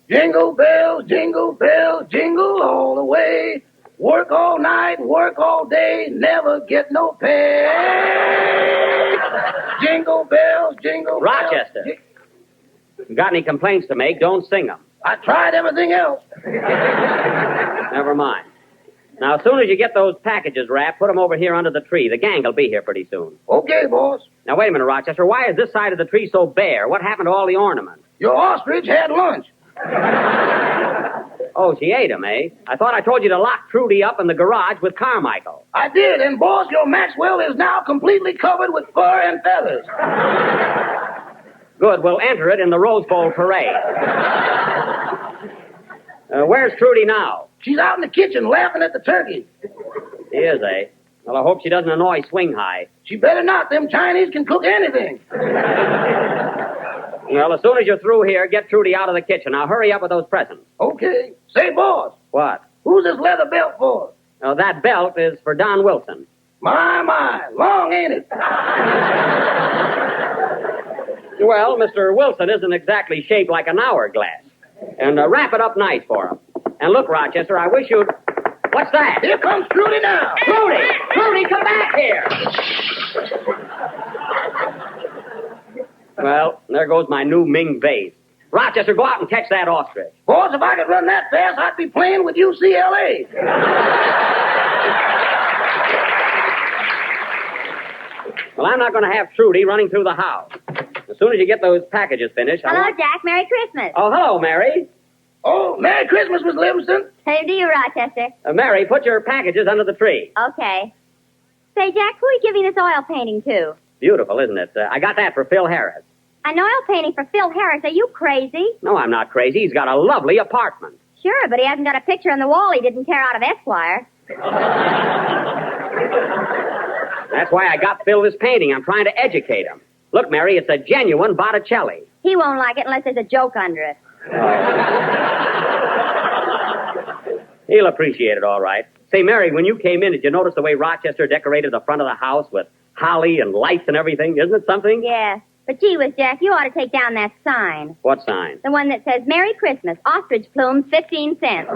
Jingle bells, jingle all the way. Work all night, work all day, never get no pay. Jingle bells, jingle bells. Rochester. You got any complaints to make, don't sing them. I tried everything else. Never mind. Now, as soon as you get those packages wrapped, put them over here under the tree. The gang will be here pretty soon. Okay, boss. Now, wait a minute, Rochester. Why is this side of the tree so bare? What happened to all the ornaments? Your ostrich had lunch. Oh, she ate them, eh? I thought I told you to lock Trudy up in the garage with Carmichael. I did, and boss, your Maxwell is now completely covered with fur and feathers. Good, we'll enter it in the Rose Bowl parade. Where's Trudy now? She's out in the kitchen laughing at the turkey. She is, eh? Well, I hope she doesn't annoy Swing High. She better not. Them Chinese can cook anything. Well, as soon as you're through here, get Trudy out of the kitchen. Now, hurry up with those presents. Okay. Say, boss, What? who's this leather belt for? Oh, that belt is for Don Wilson. My, long ain't it? Well, Mr. Wilson isn't exactly shaped like an hourglass. And wrap it up nice for him. And look, Rochester, I wish you'd... What's that? Here comes Trudy now. Trudy! Trudy, come back here! Well, there goes my new Ming vase. Rochester, go out and catch that ostrich. Boss, if I could run that fast, I'd be playing with UCLA. Well, I'm not going to have Trudy running through the house. As soon as you get those packages finished... Hello, Jack. Merry Christmas. Oh, hello, Mary. Oh, Merry Christmas, Miss Livingston. Same to you, Rochester. Mary, put your packages under the tree. Okay. Say, Jack, who are you giving this oil painting to? Beautiful, isn't it? I got that for Phil Harris. An oil painting for Phil Harris. Are you crazy? No, I'm not crazy. He's got a lovely apartment. Sure, but he hasn't got a picture on the wall he didn't tear out of Esquire. That's why I got Phil this painting. I'm trying to educate him. Look, Mary, it's a genuine Botticelli. He won't like it unless there's a joke under it. He'll appreciate it, all right. Say, Mary, when you came in, did you notice the way Rochester decorated the front of the house with holly and lights and everything? Isn't it something? Yeah. But gee whiz, Jack, you ought to take down that sign. What sign? The one that says, Merry Christmas, ostrich plumes, 15 cents.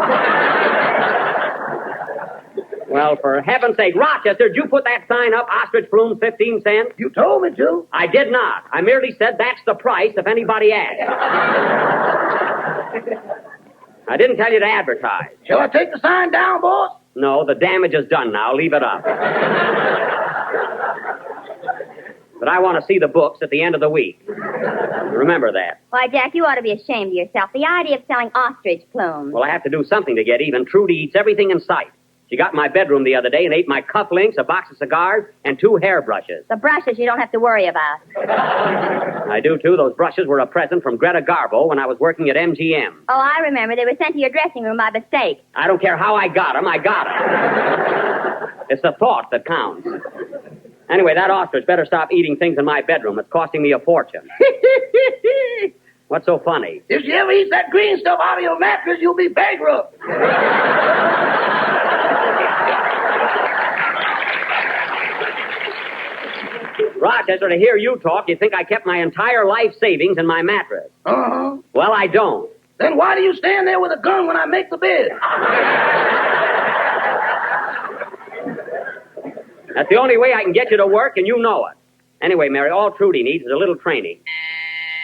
Well, for heaven's sake, Rochester, did you put that sign up, ostrich plumes, 15 cents? You told me to. I did not. I merely said that's the price if anybody asks. I didn't tell you to advertise. Shall I take the sign down, boss? No, the damage is done now. Leave it up. But I want to see the books at the end of the week. Remember that. Why, Jack, you ought to be ashamed of yourself. The idea of selling ostrich plumes. Well, I have to do something to get even. Trudy eats everything in sight. She got in my bedroom the other day and ate my cufflinks, a box of cigars, and 2 hairbrushes. The brushes you don't have to worry about. I do, too. Those brushes were a present from Greta Garbo when I was working at MGM. Oh, I remember. They were sent to your dressing room by mistake. I don't care how I got them. I got them. It's the thought that counts. Anyway, that ostrich better stop eating things in my bedroom. It's costing me a fortune. What's so funny? If you ever eat that green stuff out of your mattress, you'll be bankrupt. Rochester, to hear you talk, you'd think I kept my entire life savings in my mattress. Uh-huh. Well, I don't. Then why do you stand there with a gun when I make the bed? That's the only way I can get you to work, and you know it. Anyway, Mary, all Trudy needs is a little training.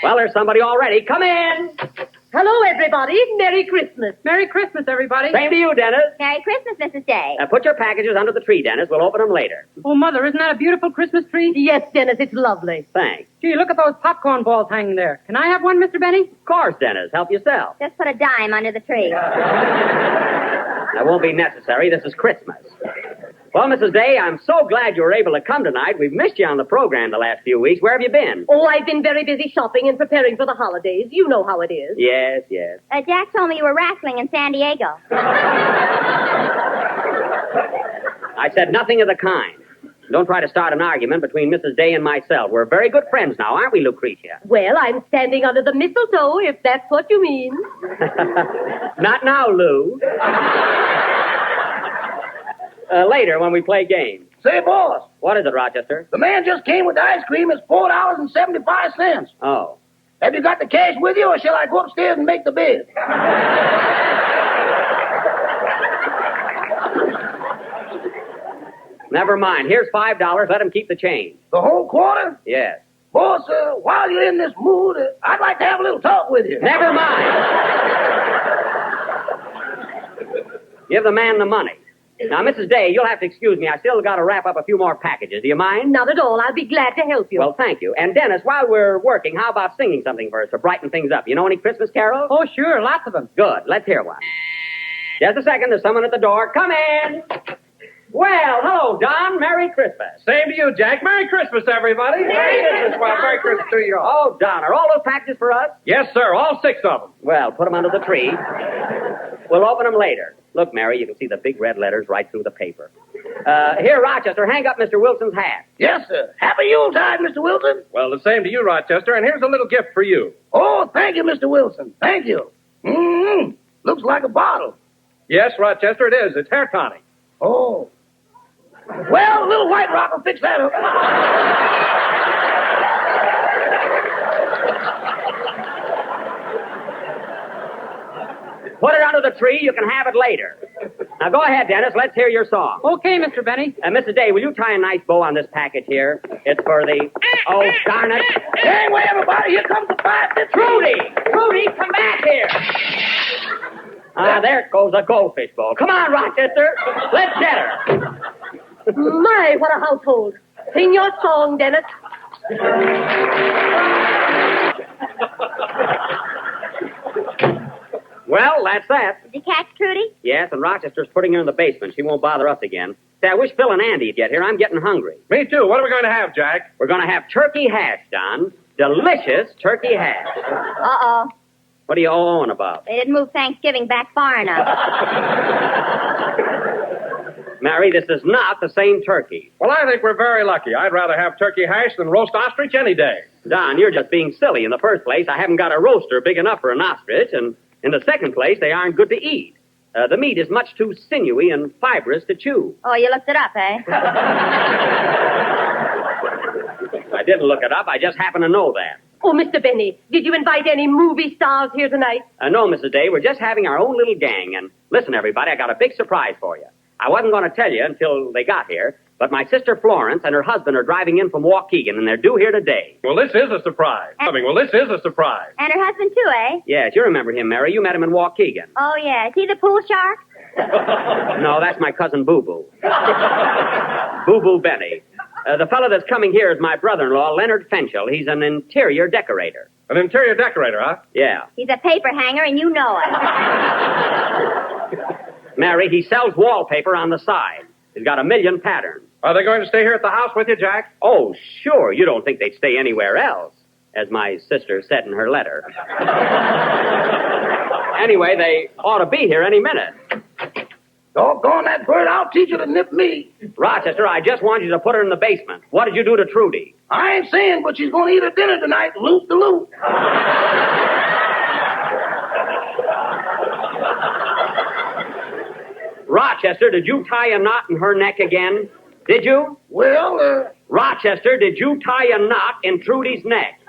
Well, there's somebody already. Come in. Hello, everybody. Merry Christmas. Merry Christmas, everybody. Same to you, Dennis. Merry Christmas, Mrs. Day. Put your packages under the tree, Dennis. We'll open them later. Oh, Mother, isn't that a beautiful Christmas tree? Yes, Dennis, it's lovely. Thanks. Gee, look at those popcorn balls hanging there. Can I have one, Mr. Benny? Of course, Dennis. Help yourself. Just put a dime under the tree. That won't be necessary. This is Christmas. Well, Mrs. Day, I'm so glad you were able to come tonight. We've missed you on the program the last few weeks. Where have you been? Oh, I've been very busy shopping and preparing for the holidays. You know how it is. Yes, yes. Jack told me you were wrestling in San Diego. I said nothing of the kind. Don't try to start an argument between Mrs. Day and myself. We're very good friends now, aren't we, Lucretia? Well, I'm standing under the mistletoe, if that's what you mean. Not now, Lou. Later, when we play games. Say, boss, What is it, Rochester? the man just came with the ice cream. It's $4.75. Oh. Have you got the cash with you, or shall I go upstairs and make the bid? Never mind. Here's $5. Let him keep the change. The whole quarter? Yes. Boss, while you're in this mood, I'd like to have a little talk with you. Never mind. Give the man the money. Now, Mrs. Day, you'll have to excuse me. I still got to wrap up a few more packages. Do you mind? Not at all. I'll be glad to help you. Well, thank you. And, Dennis, while we're working, how about singing something for us to brighten things up? You know any Christmas carols? Oh, sure, lots of them. Good. Let's hear one. Just a second. There's someone at the door. Come in. Well, hello, Don. Merry Christmas. Same to you, Jack. Merry Christmas, everybody. Merry Christmas. Well, Merry Christmas to you all. Oh, Don, are all those packages for us? Yes, sir, all 6 of them. Well, put them under the tree. We'll open them later. Look, Mary, you can see the big red letters right through the paper. Here, Rochester, hang up Mr. Wilson's hat. Yes, sir. Happy Yuletide, Mr. Wilson. Well, the same to you, Rochester, and here's a little gift for you. Oh, thank you, Mr. Wilson. Thank you. Looks like a bottle. Yes, Rochester, it is. It's hair tonic. Oh. Well, a little White Rock will fix that up. Put it under the tree. You can have it later. Now, go ahead, Dennis. Let's hear your song. Okay, Mr. Benny. Mrs. Day, will you tie a nice bow on this package here? It's for the... Oh, darn it. Anyway, everybody, here comes the 5-50. Trudy! Trudy, come back here! There goes a goldfish bowl. Come on, Rochester. Let's get her. My, what a household. Sing your song, Dennis. Well, that's that. Did you catch Trudy? Yes, and Rochester's putting her in the basement. She won't bother us again. Say, I wish Phil and Andy would get here. I'm getting hungry. Me too. What are we going to have, Jack? We're going to have turkey hash, Don. Delicious turkey hash. Uh-oh. What are you all on about? They didn't move Thanksgiving back far enough. Mary, this is not the same turkey. Well, I think we're very lucky. I'd rather have turkey hash than roast ostrich any day. Don, you're just being silly. In the first place, I haven't got a roaster big enough for an ostrich, and in the second place, they aren't good to eat. The meat is much too sinewy and fibrous to chew. Oh, you looked it up, eh? I didn't look it up. I just happen to know that. Oh, Mr. Benny, did you invite any movie stars here tonight? No, Mrs. Day. We're just having our own little gang. And listen, everybody, I got a big surprise for you. I wasn't going to tell you until they got here, but my sister Florence and her husband are driving in from Waukegan, and they're due here today. Well, this is a surprise. And her husband, too, eh? Yes, you remember him, Mary. You met him in Waukegan. Oh, yeah. Is he the pool shark? No, that's my cousin Boo-Boo. Boo-Boo Benny. The fellow that's coming here is my brother-in-law, Leonard Fenchel. He's an interior decorator. An interior decorator, huh? Yeah. He's a paper hanger, and you know it. Mary, he sells wallpaper on the side. He's got 1 million patterns. Are they going to stay here at the house with you, Jack? Oh, sure. You don't think they'd stay anywhere else, as my sister said in her letter. Anyway, they ought to be here any minute. Doggone that bird, I'll teach her to nip me. Rochester, I just want you to put her in the basement. What did you do to Trudy? I ain't saying, but she's going to eat her dinner tonight, loop de loop. Rochester, did you tie a knot in her neck again? Did you? Well, Rochester, did you tie a knot in Trudy's neck?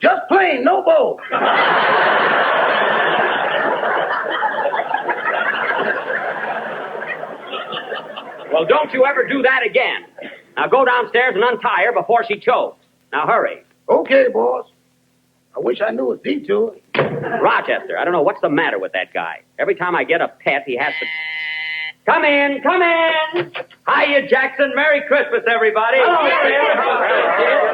just plain, no bow. Well, don't you ever do that again. Now go downstairs and untie her before she chokes. Now hurry. Okay, boss. I wish I knew a detour. Rochester, I don't know what's the matter with that guy. Every time I get a pet, he has to... Come in, come in. Hiya, Jackson. Merry Christmas, everybody. Hello,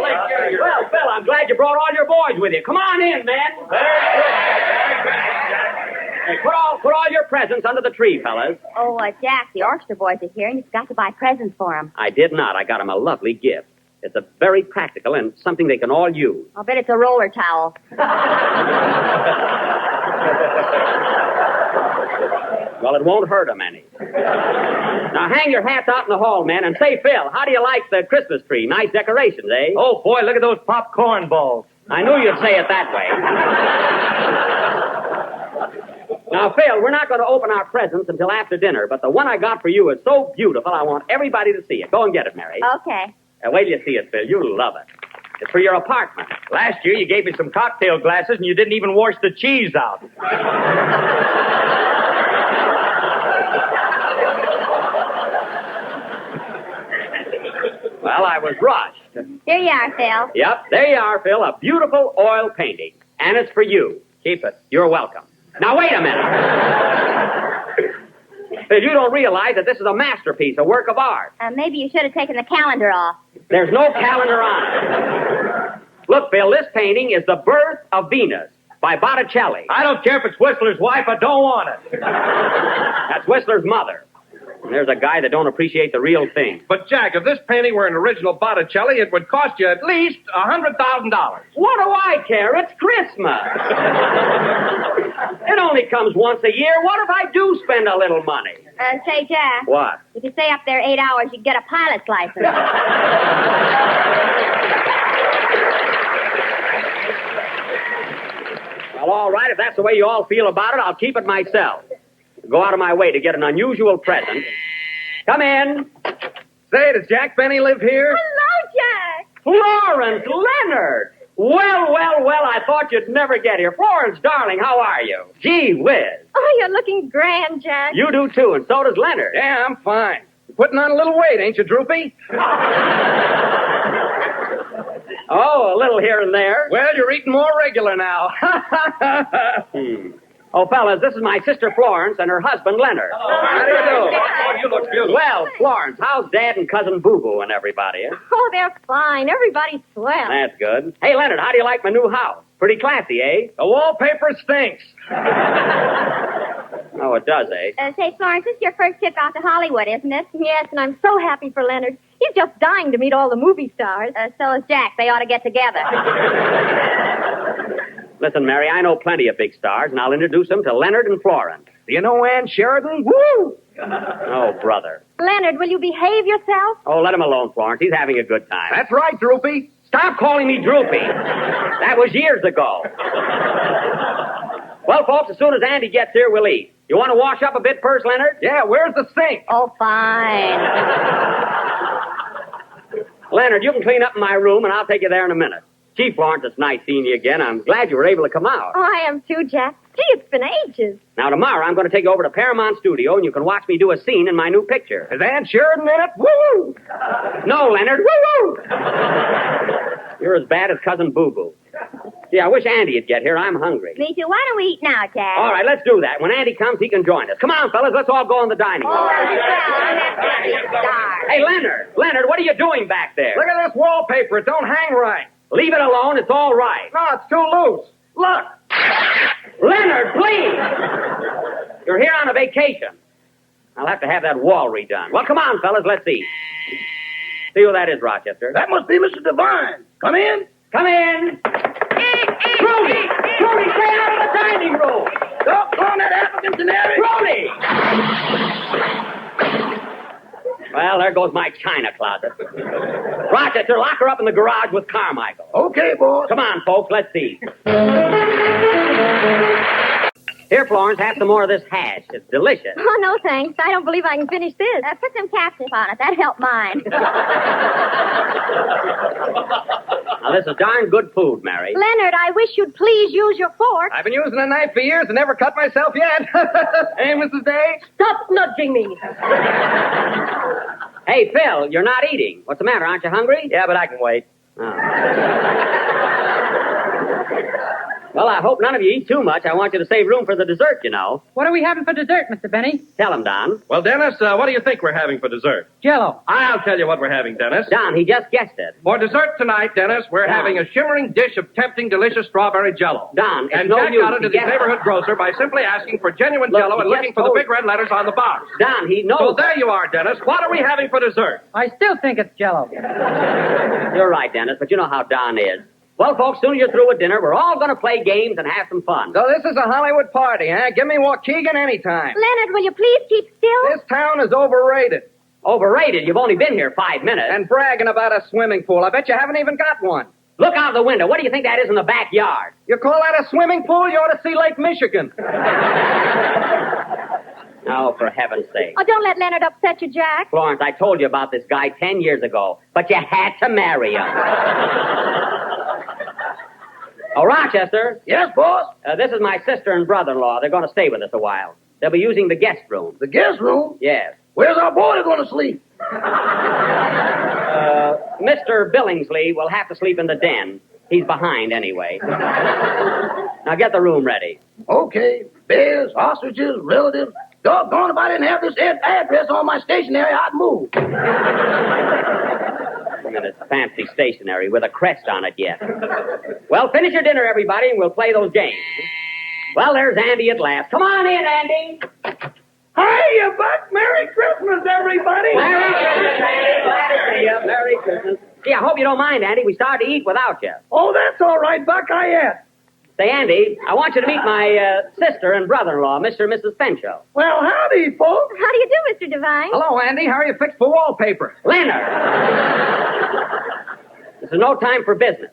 Phil. Well, Phil, I'm glad you brought all your boys with you. Come on in, man. Hey, put all your presents under the tree, fellas. Oh, Jack, the orchestra boys are here, and you've got to buy presents for them. I did not. I got them a lovely gift. It's a very practical and something they can all use. I'll bet it's a roller towel. Well, it won't hurt them any. Now, hang your hats out in the hall, man, and say, Phil, how do you like the Christmas tree? Nice decorations, eh? Oh, boy, look at those popcorn balls. I knew you'd say it that way. Now, Phil, we're not going to open our presents until after dinner, but the one I got for you is so beautiful, I want everybody to see it. Go and get it, Mary. Okay. Wait till you see it, Phil. You'll love it. It's for your apartment. Last year, you gave me some cocktail glasses, and you didn't even wash the cheese out. Well, I was rushed. Here you are, Phil. Yep, there you are, Phil. A beautiful oil painting. And it's for you. Keep it. You're welcome. Now, wait a minute. Phil, you don't realize that this is a masterpiece, a work of art. Maybe you should have taken the calendar off. There's no calendar on it. Look, Phil, this painting is The Birth of Venus by Botticelli. I don't care if it's Whistler's wife. I don't want it. That's Whistler's mother. And there's a guy that don't appreciate the real thing. But, Jack, if this painting were an original Botticelli, it would cost you at least $100,000. What do I care? It's Christmas. It only comes once a year. What if I do spend a little money? Say, Jack. What? If you stay up there 8 hours, you get a pilot's license. Well, all right. If that's the way you all feel about it, I'll keep it myself. Go out of my way to get an unusual present. Come in. Say, does Jack Benny live here? Hello, Jack. Florence Leonard. Well, I thought you'd never get here. Florence, darling, how are you? Gee whiz. Oh, you're looking grand, Jack. You do, too, and so does Leonard. Yeah, I'm fine. You're putting on a little weight, ain't you, Droopy? Oh, a little here and there. Well, you're eating more regular now. Oh, fellas, this is my sister Florence and her husband Leonard. How do you do? Oh, you look beautiful. Well, Florence, how's Dad and Cousin Boo Boo and everybody? Eh? Oh, they're fine. Everybody's swell. That's good. Hey, Leonard, how do you like my new house? Pretty classy, eh? The wallpaper stinks. Oh, it does, eh? Say, Florence, this is your first trip out to Hollywood, isn't it? Yes, and I'm so happy for Leonard. He's just dying to meet all the movie stars. So is Jack. They ought to get together. Listen, Mary, I know plenty of big stars, and I'll introduce them to Leonard and Florence. Do you know Ann Sheridan? Woo! Oh, brother. Leonard, will you behave yourself? Oh, let him alone, Florence. He's having a good time. That's right, Droopy. Stop calling me Droopy. That was years ago. Well, folks, as soon as Andy gets here, we'll eat. You want to wash up a bit first, Leonard? Yeah, where's the sink? Oh, fine. Leonard, you can clean up in my room, and I'll take you there in a minute. Gee, Florence, it's nice seeing you again. I'm glad you were able to come out. Oh, I am too, Jack. Gee, it's been ages. Now, tomorrow, I'm going to take you over to Paramount Studio, and you can watch me do a scene in my new picture. Is Ann Sheridan in it? Woo! No, Leonard. Woo-woo! You're as bad as Cousin Boo Boo. Gee, I wish Andy'd get here. I'm hungry. Me too. Why don't we eat now, Jack? All right, let's do that. When Andy comes, he can join us. Come on, fellas. Let's all go in the dining room. Oh, well, that's a star. Hey, Leonard. Leonard, what are you doing back there? Look at this wallpaper. It don't hang right. Leave it alone. It's all right. No, it's too loose. Look. Leonard, please. You're here on a vacation. I'll have to have that wall redone. Well, come on, fellas. Let's eat. See who that is, Rochester. That must be Mr. Devine. Come in. Come in. Trudy! Trudy, stay out of the dining room! Doggone that African canary. Trudy! Well, there goes my china closet. Rochester, lock her up in the garage with Carmichael. Okay, boss. Come on, folks, let's eat. Here, Florence, have some more of this hash. It's delicious. Oh, no, thanks. I don't believe I can finish this. Put some capsicum on it. That'd help mine. Now, this is darn good food, Mary. Leonard, I wish you'd please use your fork. I've been using a knife for years and never cut myself yet. Hey, Mrs. Day? Stop nudging me. Hey, Phil, you're not eating. What's the matter? Aren't you hungry? Yeah, but I can wait. Oh. Well, I hope none of you eat too much. I want you to save room for the dessert, you know. What are we having for dessert, Mr. Benny? Tell him, Don. Well, Dennis, what do you think we're having for dessert? Jell-O. I'll tell you what we're having, Dennis. Don, he just guessed it. For dessert tonight, Dennis, we're Don. having a shimmering dish of tempting, delicious strawberry Jell-O. Don, it's And no Jack use. got it to He the guessed neighborhood grocer by simply asking for genuine Look, Jell-O and he looking just for the told- big red letters on the box. Don, he knows. So there you are, Dennis. What are we having for dessert? I still think it's Jell-O. You're right, Dennis, but you know how Don is. Well, folks, soon as you're through with dinner, we're all going to play games and have some fun. So this is a Hollywood party, huh? Give me Waukegan anytime. Leonard, will you please keep still? This town is overrated. Overrated. You've only been here 5 minutes. And bragging about a swimming pool. I bet you haven't even got one. Look out the window. What do you think that is in the backyard? You call that a swimming pool? You ought to see Lake Michigan. Oh, for heaven's sake. Oh, don't let Leonard upset you, Jack. Florence, I told you about this guy 10 years ago, but you had to marry him. Oh, Rochester. Yes, boss? This is my sister and brother-in-law. They're going to stay with us a while. They'll be using the guest room. The guest room? Yes. Where's our boy going to sleep? Mr. Billingsley will have to sleep in the den. He's behind anyway. Now get the room ready. Okay. Bears, ostriches, relatives. Doggone, if I didn't have this address on my stationery, I'd move. And it's fancy stationery with a crest on it yet. Well, finish your dinner, everybody, and we'll play those games. Well, there's Andy at last. Come on in, Andy. Hiya, Buck. Merry Christmas, everybody. Merry Christmas, Andy. Glad to see you. Merry Christmas. Gee, I hope you don't mind, Andy. We started to eat without you. Oh, that's all right, Buck. I am. Say, Andy, I want you to meet my sister and brother-in-law, Mr. and Mrs. Fencho. Well, howdy, folks. How do you do, Mr. Devine? Hello, Andy. How are you fixed for wallpaper? Leonard! This is no time for business.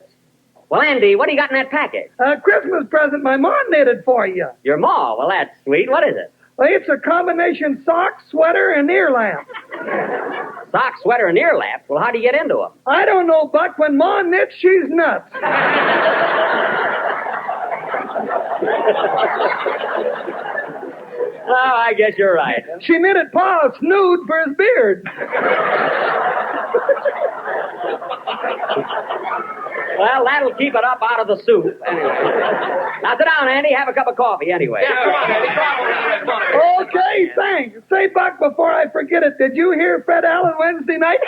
Well, Andy, what do you got in that package? A Christmas present my mom knitted for you. Your maw. Well, that's sweet. What is it? Well, it's a combination sock, sweater, and ear lamp. Sock, sweater, and ear laps. Well, how do you get into them? I don't know, Buck. When Ma knits, she's nuts. Oh, I guess you're right. She knitted Pa a snood for his beard. Well, that'll keep it up out of the soup. Anyway. Now sit down, Andy. Have a cup of coffee anyway. Yeah, come on, Andy. Come on. Okay, thanks. Say, Buck, before I forget it, did you hear Fred Allen Wednesday night?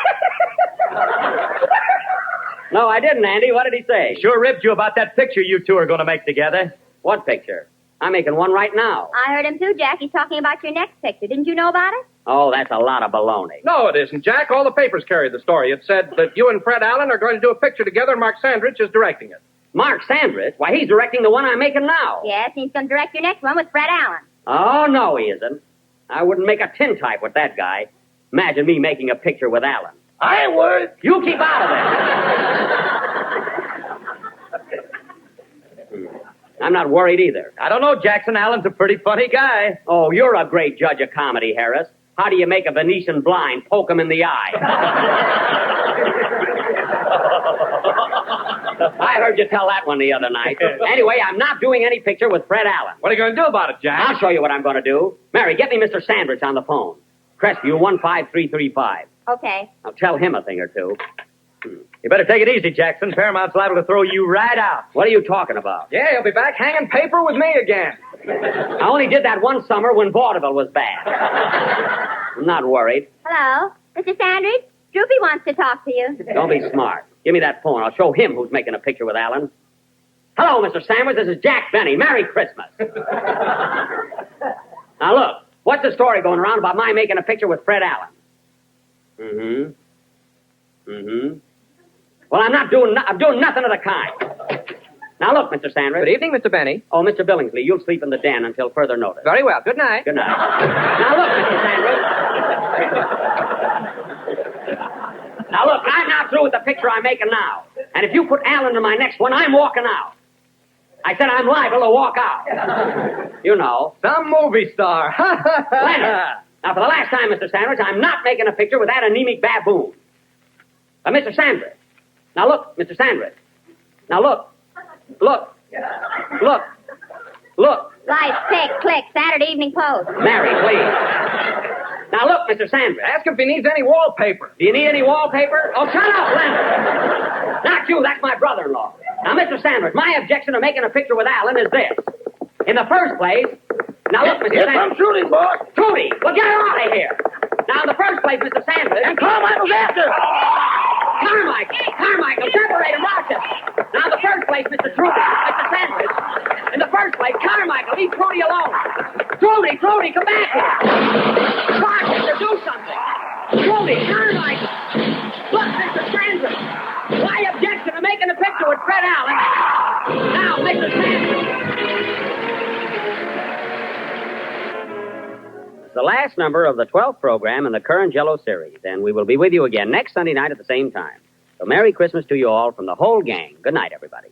No, I didn't, Andy. What did he say? Sure ripped you about that picture you two are going to make together. What picture? I'm making one right now. I heard him too, Jack. He's talking about your next picture. Didn't you know about it? Oh, that's a lot of baloney. No, it isn't, Jack. All the papers carried the story. It said that you and Fred Allen are going to do a picture together, and Mark Sandrich is directing it. Mark Sandrich? Why, he's directing the one I'm making now. Yes, and he's going to direct your next one with Fred Allen. Oh, no, he isn't. I wouldn't make a tintype with that guy. Imagine me making a picture with Allen. I would. You keep out of there. I'm not worried either. I don't know, Jackson Allen's a pretty funny guy. Oh, you're a great judge of comedy, Harris. How do you make a Venetian blind poke him in the eye? I heard you tell that one the other night. Anyway, I'm not doing any picture with Fred Allen. What are you going to do about it, Jack? I'll show you what I'm going to do. Mary, get me Mr. Sandrich on the phone. Crestview 15335. Okay. I'll tell him a thing or two. You better take it easy, Jackson. Paramount's liable to throw you right out. What are you talking about? Yeah, he'll be back hanging paper with me again. I only did that one summer when vaudeville was bad. I'm not worried. Hello? Mr. Sandridge? Droopy wants to talk to you. Don't be smart. Give me that phone. I'll show him who's making a picture with Allen. Hello, Mr. Sandwich. This is Jack Benny. Merry Christmas. Now, look. What's the story going around about my making a picture with Fred Allen? Well, I'm doing nothing of the kind. Now, look, Mr. Sandridge. Good evening, Mr. Benny. Oh, Mr. Billingsley, you'll sleep in the den until further notice. Very well. Good night. Good night. Now, look, Mr. Sandridge. Now, look, I'm not through with the picture I'm making now. And if you put Allen in my next one, I'm walking out. I said I'm liable to walk out. You know. Some movie star. Leonard. Now, for the last time, Mr. Sandridge, I'm not making a picture with that anemic baboon. Mr. Sandridge. Now, look, Mr. Sandridge. Now, look. Look. Look. Look. Lights, tick, click, Saturday Evening Post. Mary, please. Now, look, Mr. Sandridge. Ask him if he needs any wallpaper. Do you need any wallpaper? Oh, shut up, Leonard. Not you. That's my brother-in-law. Now, Mr. Sandridge, my objection to making a picture with Allen is this. In the first place... Now, look, Mr. Yes, Sandridge. I'm shooting, boss. Trudy, well, get her out of here. Now, in the first place, Mr. Sandridge... And Carmichael's after. Carmichael, separate him, Rochester. Now, in the first place, Mr. Trudy, Mr. Sandridge. In the first place, Carmichael, leave Trudy alone. Trudy, come back here. Rochester, do something. Trudy, Carmichael. Look, Mr. Sandridge. My objection to making a picture with Fred Allen. Now, Mr. Sandridge. The last number of the 12th program in the current Jello series, and we will be with you again next Sunday night at the same time. So Merry Christmas to you all from the whole gang. Good night, everybody.